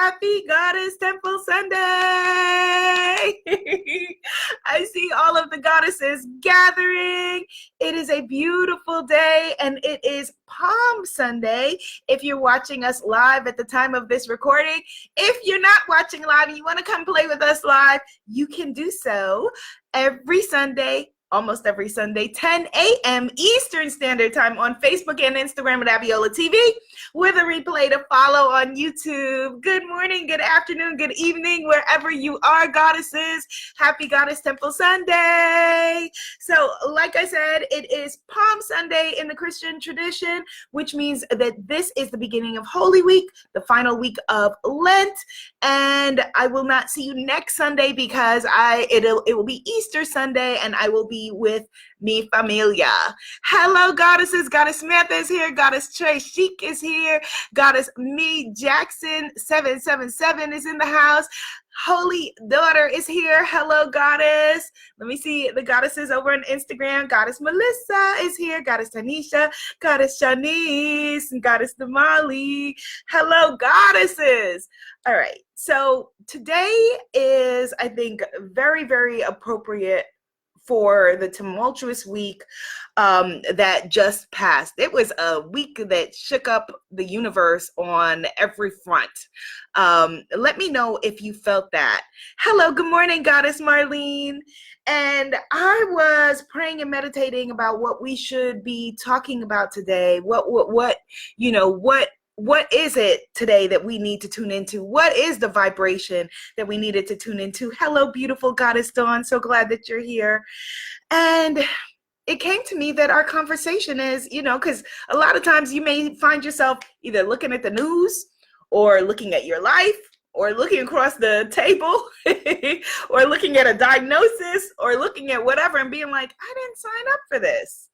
Happy Goddess Temple Sunday! I see all of the goddesses gathering. It is a beautiful day and it is Palm Sunday. If you're watching us live at the time of this recording, if you're not watching live and you want to come play with us live, you can do so every Sunday. Almost every Sunday, 10 a.m. Eastern Standard Time on Facebook and Instagram at Abiola TV, with a replay to follow on YouTube. Good morning, good afternoon, good evening, wherever you are, goddesses. Happy Goddess Temple Sunday. So, like I said, it is Palm Sunday in the Christian tradition, which means that this is the beginning of Holy Week, the final week of Lent, and I will not see you next Sunday because it will be Easter Sunday, and I will be with mi familia. Hello, goddesses. Goddess Samantha is here. Goddess Trey Chic is here. Goddess Me Jackson 777 is in the house. Holy Daughter is here. Hello, goddess. Let me see the goddesses over on Instagram. Goddess Melissa is here. Goddess Tanisha, Goddess Shanice, and Goddess Damali. Hello, goddesses. All right. So today is, I think, very, very appropriate for the tumultuous week that just passed. It was a week that shook up the universe on every front. Let me know if you felt that. Hello, good morning, Goddess Marlene. And I was praying and meditating about what we should be talking about today. What is it today that we need to tune into? What is the vibration that we needed to tune into? Hello, beautiful Goddess Dawn. So glad that you're here. And it came to me that our conversation is, because a lot of times you may find yourself either looking at the news or looking at your life or looking across the table or looking at a diagnosis or looking at whatever and being like, I didn't sign up for this.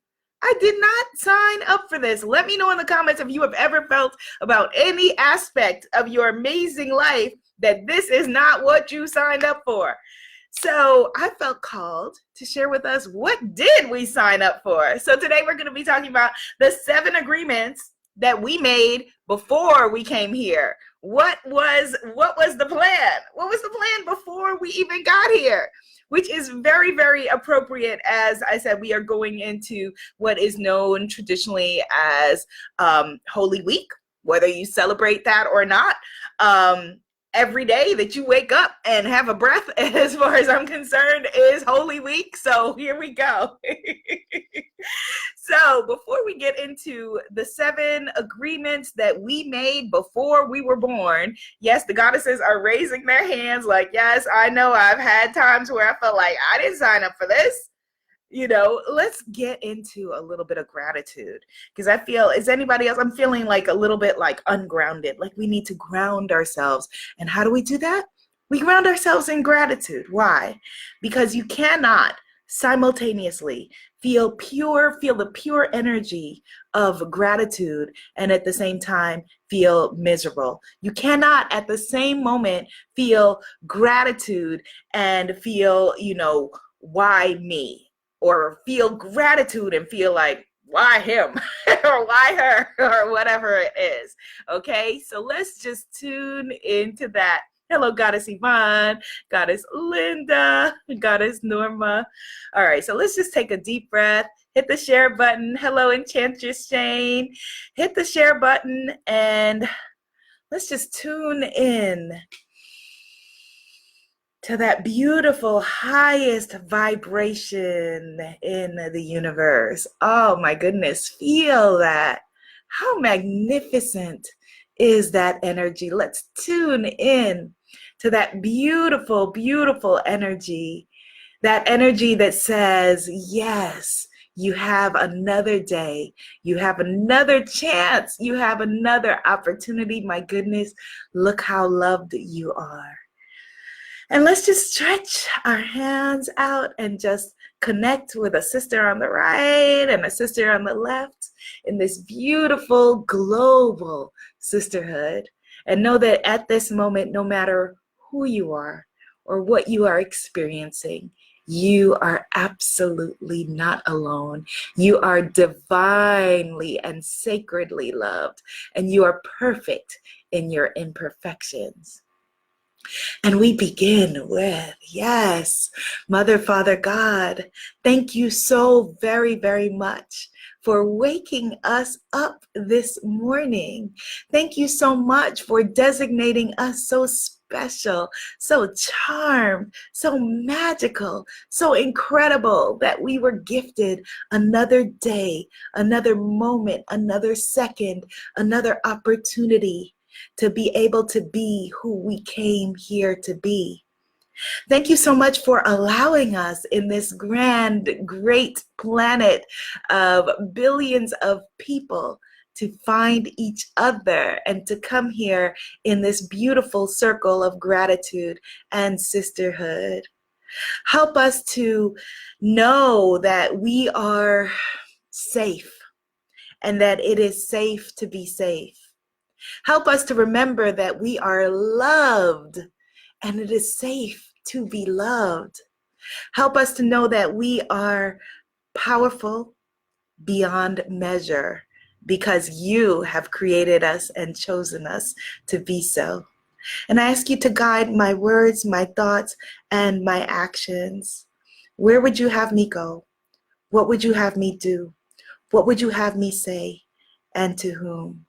I did not sign up for this. Let me know in the comments if you have ever felt about any aspect of your amazing life that this is not what you signed up for. So I felt called to share with us, what did we sign up for? So today we're going to be talking about the 7 agreements that we made before we came here. What was the plan? What was the plan before we even got here? Which is very, very appropriate. As I said, we are going into what is known traditionally as Holy Week, whether you celebrate that or not. Every day that you wake up and have a breath, as far as I'm concerned, is Holy Week. So here we go. So before we get into the 7 agreements that we made before we were born, yes, the goddesses are raising their hands like, yes, I know I've had times where I felt like I didn't sign up for this. Let's get into a little bit of gratitude, because I feel, is anybody else? I'm feeling like a little bit like ungrounded, like we need to ground ourselves. And how do we do that? We ground ourselves in gratitude. Why? Because you cannot simultaneously feel the pure energy of gratitude and at the same time feel miserable. You cannot at the same moment feel gratitude and feel, why me? Or feel gratitude and feel like, why him or why her or whatever it is. Okay, so let's just tune into that. Hello, Goddess Yvonne, Goddess Linda, Goddess Norma. All right, so let's just take a deep breath. Hit the share button. Hello, Enchantress Shane. Hit the share button and let's just tune in to that beautiful highest vibration in the universe. Oh my goodness, feel that. How magnificent is that energy? Let's tune in to that beautiful, beautiful energy. That energy that says, yes, you have another day. You have another chance. You have another opportunity. My goodness, look how loved you are. And let's just stretch our hands out and just connect with a sister on the right and a sister on the left in this beautiful global sisterhood. And know that at this moment, no matter who you are or what you are experiencing, You are absolutely not alone. You are divinely and sacredly loved, and you are perfect in your imperfections. And we begin with, yes, Mother, Father, God, thank you so very, very much for waking us up this morning. Thank you so much for designating us so special, so charmed, so magical, so incredible that we were gifted another day, another moment, another second, another opportunity to be able to be who we came here to be. Thank you so much for allowing us in this grand, great planet of billions of people to find each other and to come here in this beautiful circle of gratitude and sisterhood. Help us to know that we are safe and that it is safe to be safe. Help us to remember that we are loved and it is safe to be loved. Help us to know that we are powerful beyond measure because you have created us and chosen us to be so. And I ask you to guide my words, my thoughts, and my actions. Where would you have me go? What would you have me do? What would you have me say? And to whom?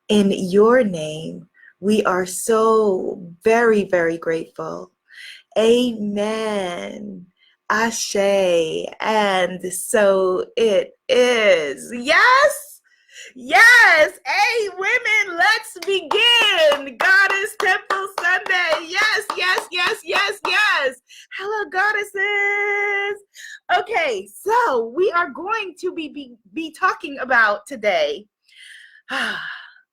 In your name, we are so very, very grateful. Amen. Ashe. And so it is. Yes. Yes. Hey, women, let's begin. Goddess Temple Sunday. Yes, yes, yes, yes, yes. Hello, goddesses. Okay, so we are going to be talking about today.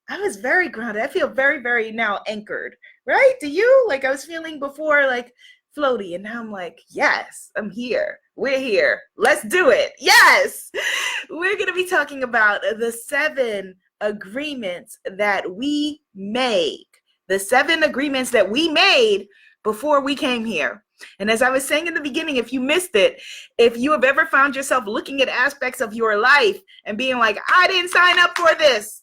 I was very grounded. I feel very, very now anchored, right? Do you? Like I was feeling before like floaty, and now I'm like, yes, I'm here. We're here. Let's do it. Yes. We're going to be talking about the 7 agreements that we made. The 7 agreements that we made before we came here. And as I was saying in the beginning, if you missed it, if you have ever found yourself looking at aspects of your life and being like, I didn't sign up for this.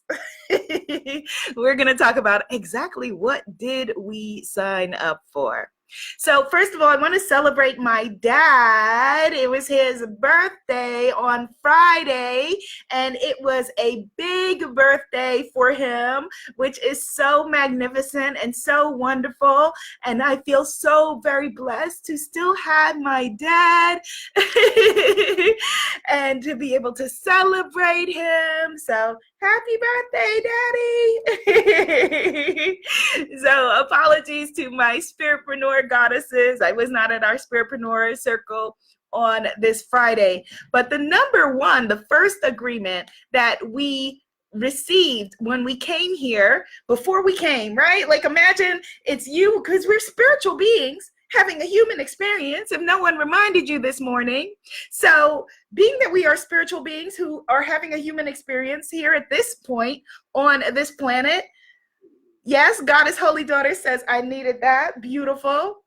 We're going to talk about exactly what did we sign up for. So first of all, I want to celebrate my dad. It was his birthday on Friday, and it was a big birthday for him, which is so magnificent and so wonderful. And I feel so very blessed to still have my dad and to be able to celebrate him. So happy birthday, Daddy. So apologies to my spiritpreneur goddesses. I was not at our spiritpreneur circle on this Friday. But the number one, the first agreement that we received when we came here, before we came, right? Like imagine it's you, because we're spiritual beings having a human experience, if no one reminded you this morning. So being that we are spiritual beings who are having a human experience here at this point on this planet, yes, Goddess Holy Daughter says, I needed that, beautiful,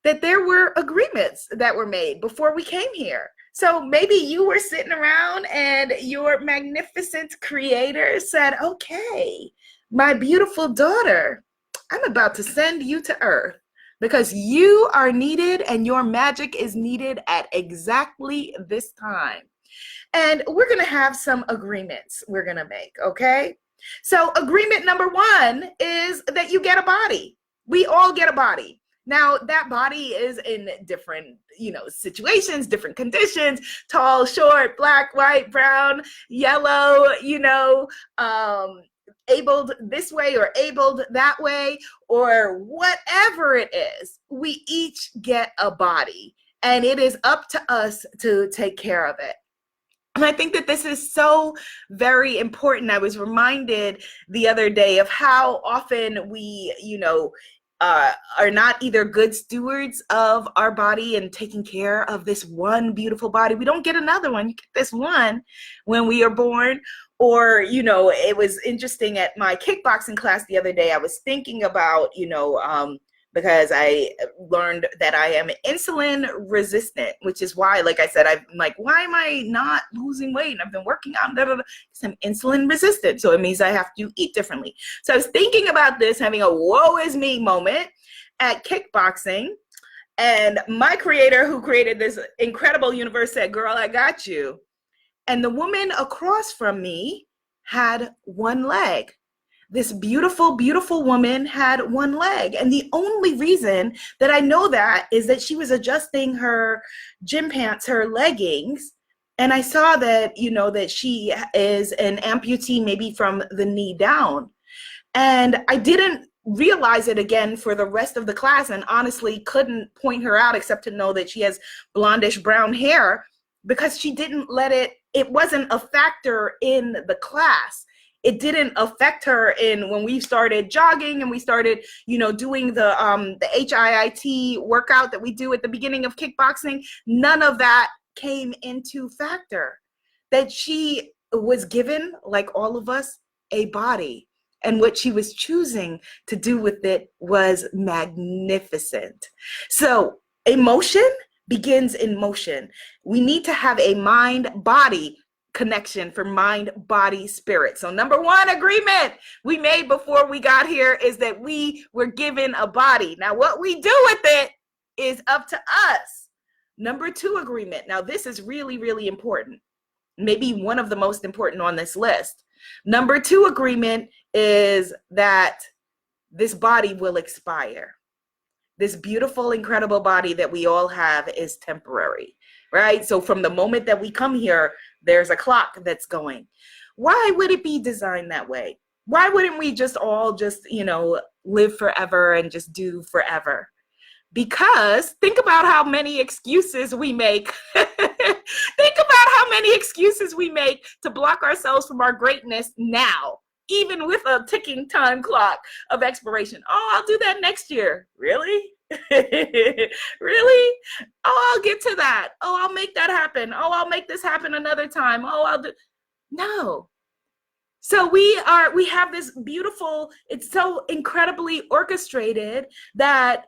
that there were agreements that were made before we came here. So maybe you were sitting around and your magnificent creator said, okay, my beautiful daughter, I'm about to send you to earth because you are needed and your magic is needed at exactly this time. And we're going to have some agreements we're going to make, okay? So agreement number 1 is that you get a body. We all get a body. Now that body is in different, situations, different conditions, tall, short, black, white, brown, yellow, abled this way or abled that way, or whatever it is, we each get a body and it is up to us to take care of it. And I think that this is so very important. I was reminded the other day of how often we, are not either good stewards of our body and taking care of this one beautiful body. We don't get another one. You get this one when we are born. Or, it was interesting at my kickboxing class the other day. I was thinking about, because I learned that I am insulin resistant, which is why, like I said, I'm like, why am I not losing weight? And I've been working out, because I'm insulin resistant. So it means I have to eat differently. So I was thinking about this, having a woe is me moment at kickboxing. And my creator, who created this incredible universe, said, girl, I got you. And the woman across from me had one leg. This beautiful, beautiful woman had one leg. And the only reason that I know that is that she was adjusting her gym pants, her leggings. And I saw that, that she is an amputee, maybe from the knee down. And I didn't realize it again for the rest of the class, and honestly couldn't point her out except to know that she has blondish brown hair, because she didn't let it wasn't a factor in the class. It didn't affect her when we started jogging and we started, doing the HIIT workout that we do at the beginning of kickboxing. None of that came into factor. That she was given, like all of us, a body. And what she was choosing to do with it was magnificent. So emotion begins in motion. We need to have a mind-body connection for mind, body, spirit. So number one agreement we made before we got here is that we were given a body. Now what we do with it is up to us. Number two agreement. Now this is really, really important. Maybe one of the most important on this list. Number two agreement is that this body will expire. This beautiful, incredible body that we all have is temporary, right? So from the moment that we come here, there's a clock that's going. Why would it be designed that way? Why wouldn't we just all live forever and just do forever? Because think about how many excuses we make. Think about how many excuses we make to block ourselves from our greatness now, even with a ticking time clock of expiration. Oh, I'll do that next year. Really? Really? Oh, I'll get to that. Oh, I'll make that happen. Oh, I'll make this happen another time. Oh, I'll do. No. So we have this beautiful, it's so incredibly orchestrated that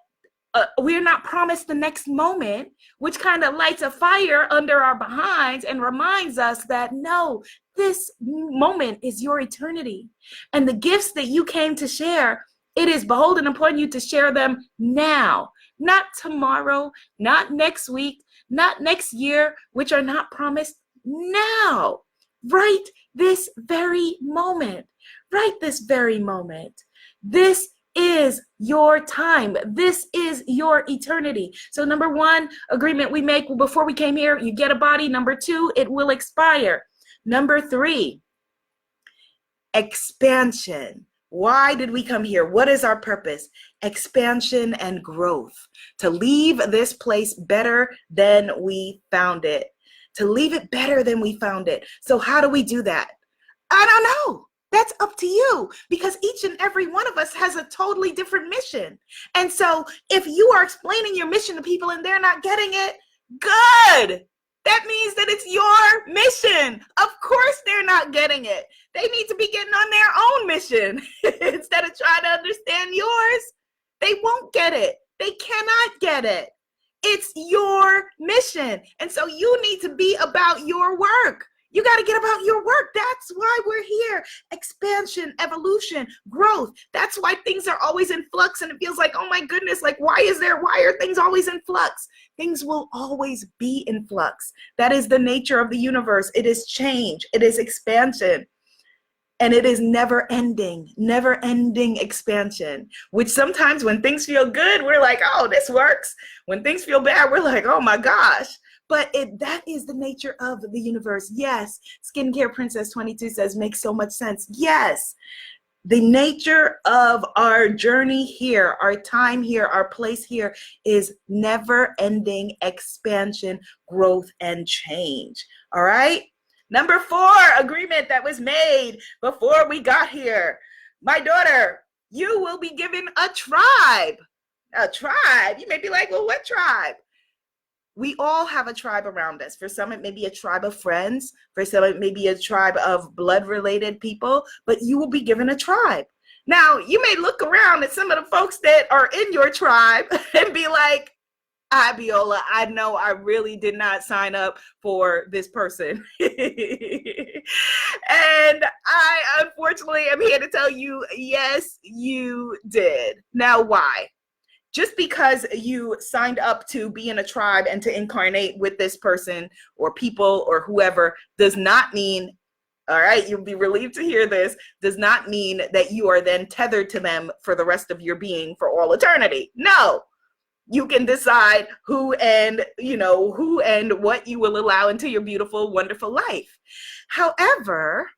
we're not promised the next moment, which kind of lights a fire under our behinds and reminds us that no, this moment is your eternity. And the gifts that you came to share, it is beholden upon you to share them now, not tomorrow, not next week, not next year, which are not promised now, right this very moment, right this very moment. This is your time. This is your eternity. So number one agreement we make before we came here, you get a body. Number two, it will expire. Number three, expansion. Why did we come here? What is our purpose? Expansion and growth. To leave this place better than we found it. To leave it better than we found it. So how do we do that? I don't know. That's up to you, because each and every one of us has a totally different mission. And so if you are explaining your mission to people and they're not getting it, good. That means that it's your mission. Of course they're not getting it. They need to be getting on their own mission instead of trying to understand yours. They won't get it. They cannot get it. It's your mission. And so you need to be about your work. You got to get about your work. That's why we're here. Expansion, evolution, growth. That's why things are always in flux, and it feels like, oh my goodness, like why are things always in flux? Things will always be in flux. That is the nature of the universe. It is change. It is expansion. And it is never ending expansion, which sometimes when things feel good, we're like, oh, this works. When things feel bad, we're like, oh my gosh. But that is the nature of the universe. Yes, Skincare Princess 22 says, makes so much sense. Yes, the nature of our journey here, our time here, our place here is never-ending expansion, growth, and change. All right? Number 4 agreement that was made before we got here. My daughter, you will be given a tribe. A tribe? You may be like, well, what tribe? We all have a tribe around us. For some, it may be a tribe of friends. For some, it may be a tribe of blood-related people, but you will be given a tribe. Now, you may look around at some of the folks that are in your tribe and be like, Abiola, I know I really did not sign up for this person. And I unfortunately am here to tell you, yes, you did. Now, why? Just because you signed up to be in a tribe and to incarnate with this person or people or whoever does not mean, all right, you'll be relieved to hear this, does not mean that you are then tethered to them for the rest of your being for all eternity. No. You can decide who and what you will allow into your beautiful, wonderful life. However,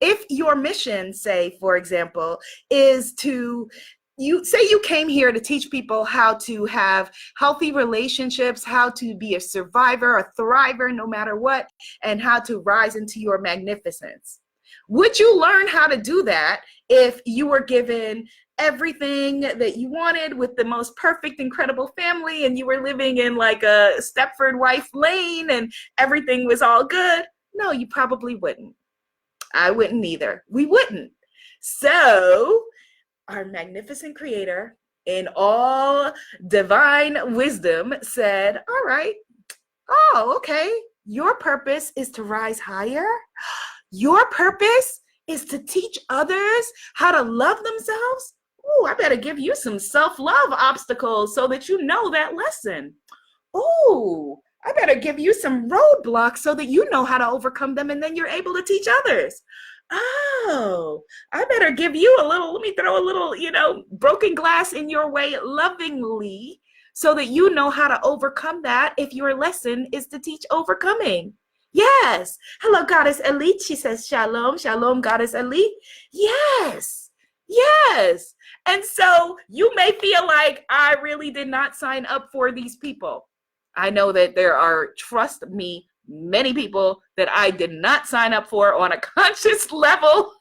if your mission, say, for example, is to, you came here to teach people how to have healthy relationships, how to be a survivor, a thriver, no matter what, and how to rise into your magnificence. Would you learn how to do that if you were given everything that you wanted with the most perfect, incredible family, and you were living in like a Stepford wife lane and everything was all good? No, you probably wouldn't. I wouldn't either. We wouldn't. So our magnificent creator in all divine wisdom said, all right, oh, okay, your purpose is to rise higher. Your purpose is to teach others how to love themselves. Oh, I better give you some self-love obstacles so that you know that lesson. Oh, I better give you some roadblocks so that you know how to overcome them and then you're able to teach others. Oh, I better give you let me throw a little, broken glass in your way lovingly so that you know how to overcome that if your lesson is to teach overcoming. Yes. Hello, Goddess Elite. She says, Shalom, Shalom, Goddess Elite. Yes. Yes. And so you may feel like I really did not sign up for these people. I know that there are, trust me, many people that I did not sign up for on a conscious level,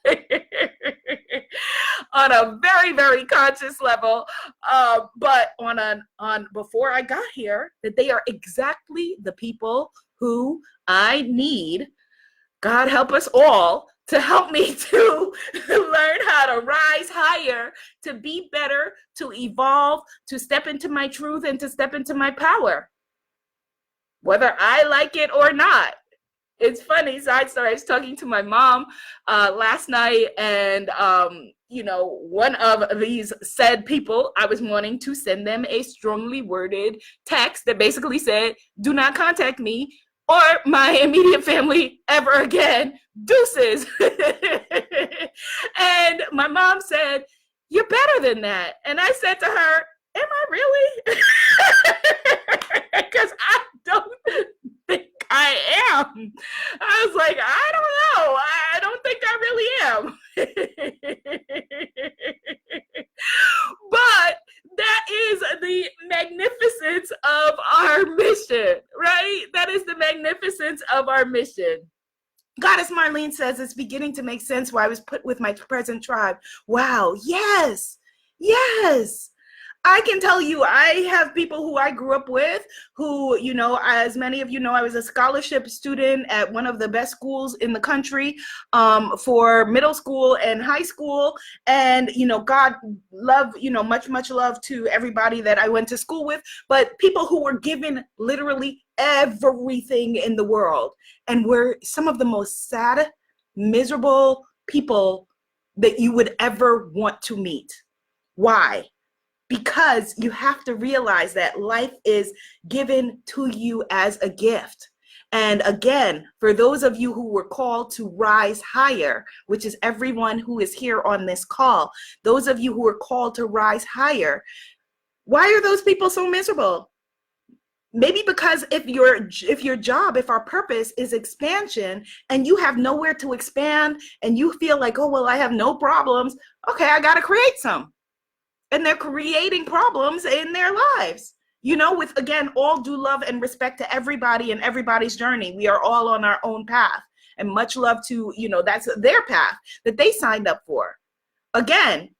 on a very, very conscious level. But before I got here, that they are exactly the people who I need, God help us all, to help me to learn how to rise higher, to be better, to evolve, to step into my truth and to step into my power, whether I like it or not. It's funny, side story, I was talking to my mom last night, and one of these said people, I was wanting to send them a strongly worded text that basically said, do not contact me or my immediate family ever again, deuces. And my mom said, you're better than that. And I said to her, am I really? Because I don't think I am. I was like, I don't know. I don't think I really am. But that is the magnificence of our mission, right? That is the magnificence of our mission. Goddess Marlene says it's beginning to make sense why I was put with my present tribe. Wow. Yes. Yes. I can tell you, I have people who I grew up with who, as many of you know, I was a scholarship student at one of the best schools in the country for middle school and high school. And, God love, much, much love to everybody that I went to school with, but people who were given literally everything in the world and were some of the most sad, miserable people that you would ever want to meet. Why? Because you have to realize that life is given to you as a gift. And again, for those of you who were called to rise higher, which is everyone who is here on this call, those of you who are called to rise higher, why are those people so miserable? Maybe because if our purpose is expansion and you have nowhere to expand and you feel like, oh, well, I have no problems. Okay, I got to create some. And they're creating problems in their lives, with, again, all due love and respect to everybody and everybody's journey. We are all on our own path, and much love to, that's their path that they signed up for. Again,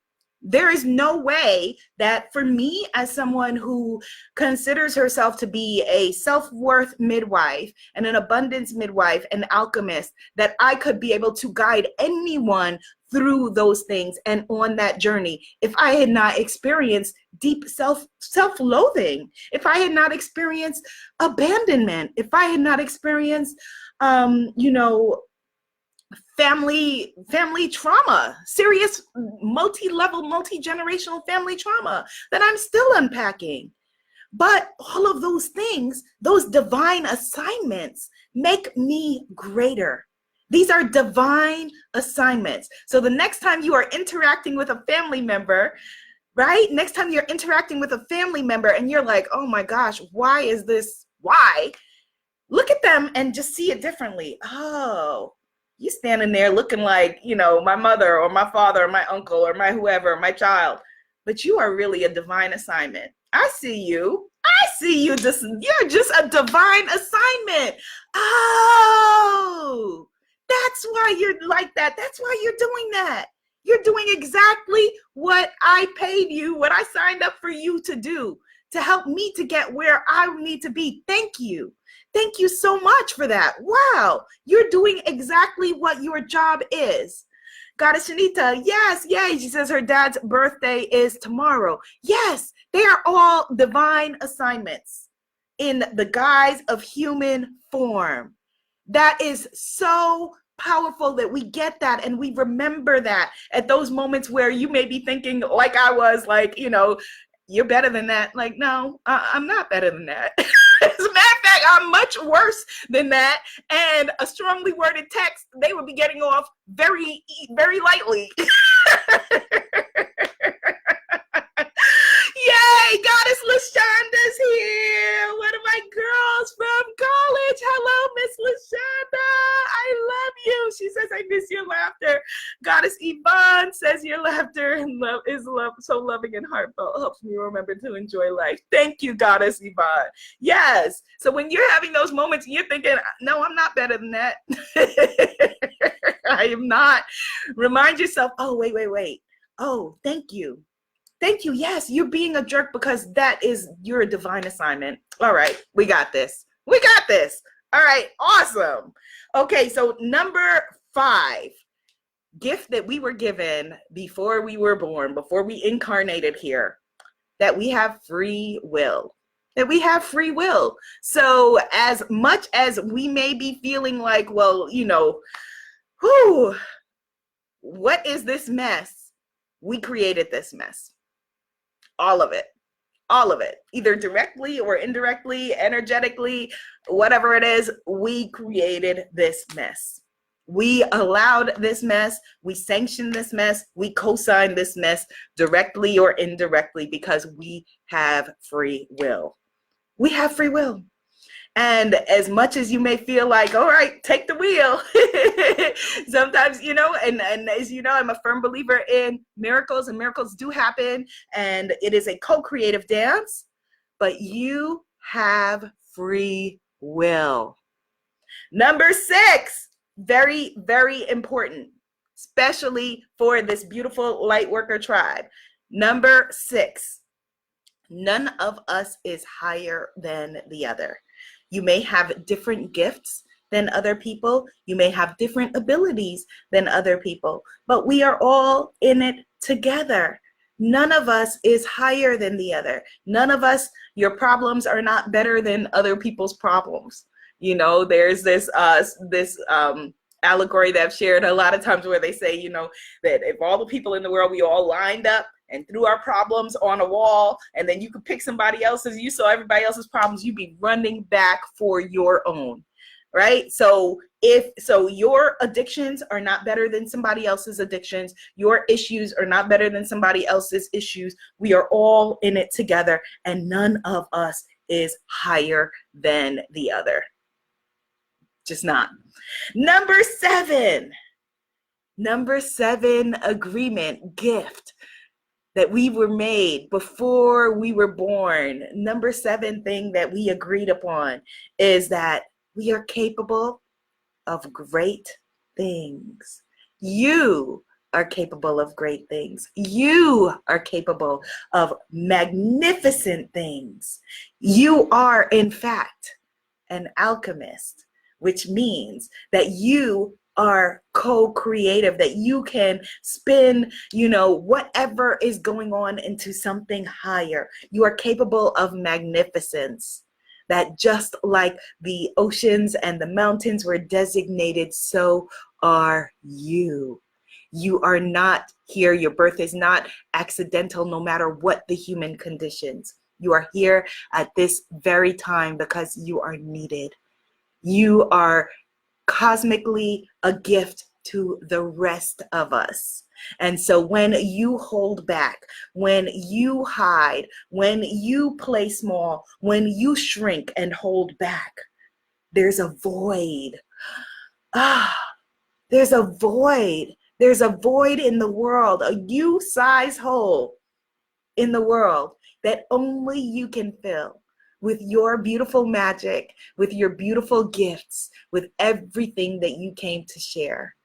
There is no way that for me, as someone who considers herself to be a self-worth midwife and an abundance midwife, an alchemist, that I could be able to guide anyone through those things and on that journey if I had not experienced deep self-loathing, if I had not experienced abandonment, if I had not experienced family trauma, serious multi-level, multi-generational family trauma that I'm still unpacking. But all of those things, those divine assignments, make me greater. These are divine assignments. So the next time you are interacting with a family member, right? Next time you're interacting with a family member and you're like, oh my gosh, why is this? Why? Look at them and just see it differently. Oh, you standing there looking like, my mother or my father or my uncle or my whoever, my child, but you are really a divine assignment. I see you. You're just a divine assignment. Oh, that's why you're like that. That's why you're doing that. You're doing exactly what I paid you, what I signed up for you to do, to help me to get where I need to be. Thank you. Thank you so much for that. Wow, you're doing exactly what your job is. Goddess Shanita, yes, yay. She says her dad's birthday is tomorrow. Yes, they are all divine assignments in the guise of human form. That is so powerful that we get that and we remember that at those moments where you may be thinking, like I was, like, you're better than that. Like, no, I'm not better than that. As a matter of fact, I'm much worse than that. And a strongly worded text, they would be getting off very, very lightly. Yay, Goddess LaShonda's here. One of my girls from college. Hello, Miss LaShonda. I love you. She says, I miss your laughter. Goddess Yvonne says your laughter and love is so loving and heartfelt. Helps me remember to enjoy life. Thank you, Goddess Yvonne. Yes. So when you're having those moments, you're thinking, no, I'm not better than that. I am not. Remind yourself, oh, wait. Oh, thank you. Thank you. Yes, you're being a jerk because that is your divine assignment. All right, we got this. All right, awesome. Okay, so number 5, gift that we were given before we were born, before we incarnated here, that we have free will. So as much as we may be feeling like, well, what is this mess? We created this mess. All of it, either directly or indirectly, energetically, whatever it is, we created this mess. We allowed this mess, we sanctioned this mess, we co-signed this mess directly or indirectly because we have free will. We have free will. And as much as you may feel like, all right, take the wheel, sometimes, and as you know, I'm a firm believer in miracles, and miracles do happen, and it is a co-creative dance, but you have free will. Number 6, very, very important, especially for this beautiful light worker tribe. Number 6, none of us is higher than the other. You may have different gifts than other people. You may have different abilities than other people, but we are all in it together. None of us is higher than the other. None of us, your problems are not better than other people's problems. There's this allegory that I've shared a lot of times where they say, that if all the people in the world, we all lined up and threw our problems on a wall, and then you could pick somebody else's, you saw everybody else's problems, you'd be running back for your own, right? So your addictions are not better than somebody else's addictions. Your issues are not better than somebody else's issues. We are all in it together, and none of us is higher than the other. Just not. Number 7, agreement, gift that we were made before we were born. Number 7 thing that we agreed upon is that we are capable of great things. You are capable of great things. You are capable of magnificent things. You are, in fact, an alchemist, which means that you are co-creative, that you can spin, whatever is going on into something higher. You are capable of magnificence. That just like the oceans and the mountains were designated, so are you. You are not here. Your birth is not accidental, no matter what the human conditions. You are here at this very time because you are needed. You are cosmically a gift to the rest of us. And so when you hold back, when you hide, when you play small, when you shrink and hold back, there's a void. There's a void. There's a void in the world, a you-size hole in the world that only you can fill with your beautiful magic, with your beautiful gifts, with everything that you came to share.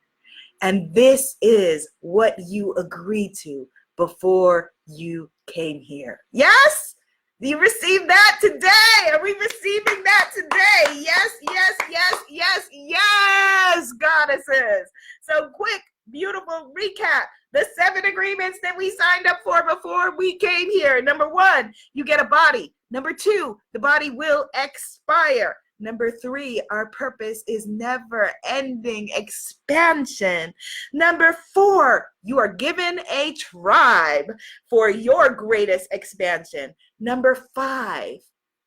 And this is what you agreed to before you came here. Yes? Do you receive that today? Are we receiving that today? Yes, yes, yes, yes, yes, goddesses. So quick, beautiful recap. The 7 agreements that we signed up for before we came here. Number 1, you get a body. Number 2, the body will expire. Number 3, our purpose is never-ending expansion. Number 4, you are given a tribe for your greatest expansion. Number 5,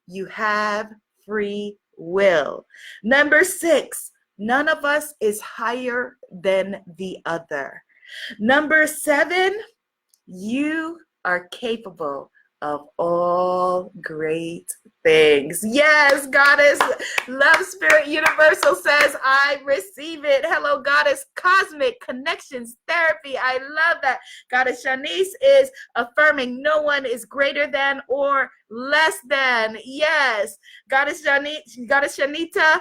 you have free will. Number 6, none of us is higher than the other. Number 7, you are capable of all great things. Yes, Goddess Love Spirit Universal says, I receive it. Hello, Goddess Cosmic Connections Therapy. I love that. Goddess Shanice is affirming no one is greater than or less than. Yes. Goddess Shanita,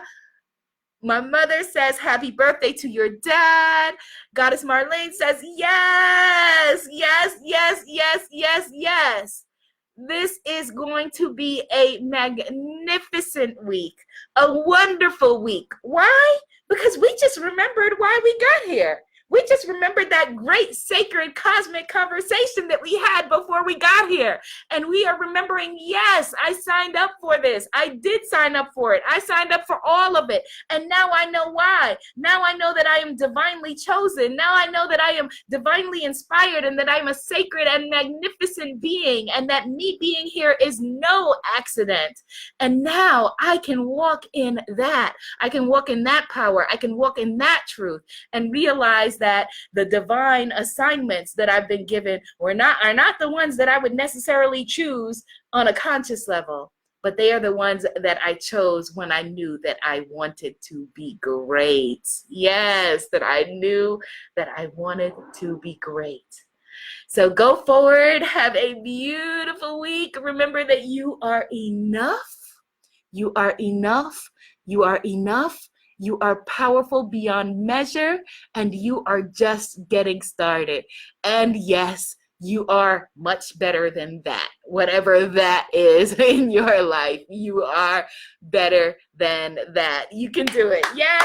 my mother says, happy birthday to your dad. Goddess Marlene says, yes, yes, yes, yes, yes, yes. This is going to be a magnificent week, a wonderful week. Why? Because we just remembered why we got here. We just remembered that great sacred cosmic conversation that we had before we got here. And we are remembering, yes, I signed up for this. I did sign up for it. I signed up for all of it. And now I know why. Now I know that I am divinely chosen. Now I know that I am divinely inspired and that I'm a sacred and magnificent being and that me being here is no accident. And now I can walk in that. I can walk in that power. I can walk in that truth and realize that the divine assignments that I've been given are not the ones that I would necessarily choose on a conscious level, but they are the ones that I chose when I knew that I wanted to be great. Yes, that I knew that I wanted to be great. So go forward, have a beautiful week. Remember that you are enough. You are enough. You are enough. You are powerful beyond measure, and you are just getting started. And yes, you are much better than that. Whatever that is in your life, you are better than that. You can do it. Yes!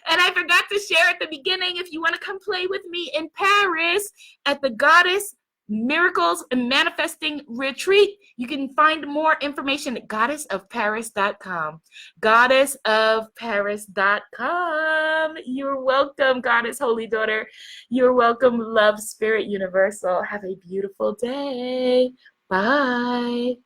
And I forgot to share at the beginning, if you want to come play with me in Paris at the Goddess Miracles and Manifesting Retreat, you can find more information at goddessofparis.com. Goddessofparis.com. You're welcome, Goddess Holy Daughter. You're welcome, Love Spirit Universal. Have a beautiful day. Bye.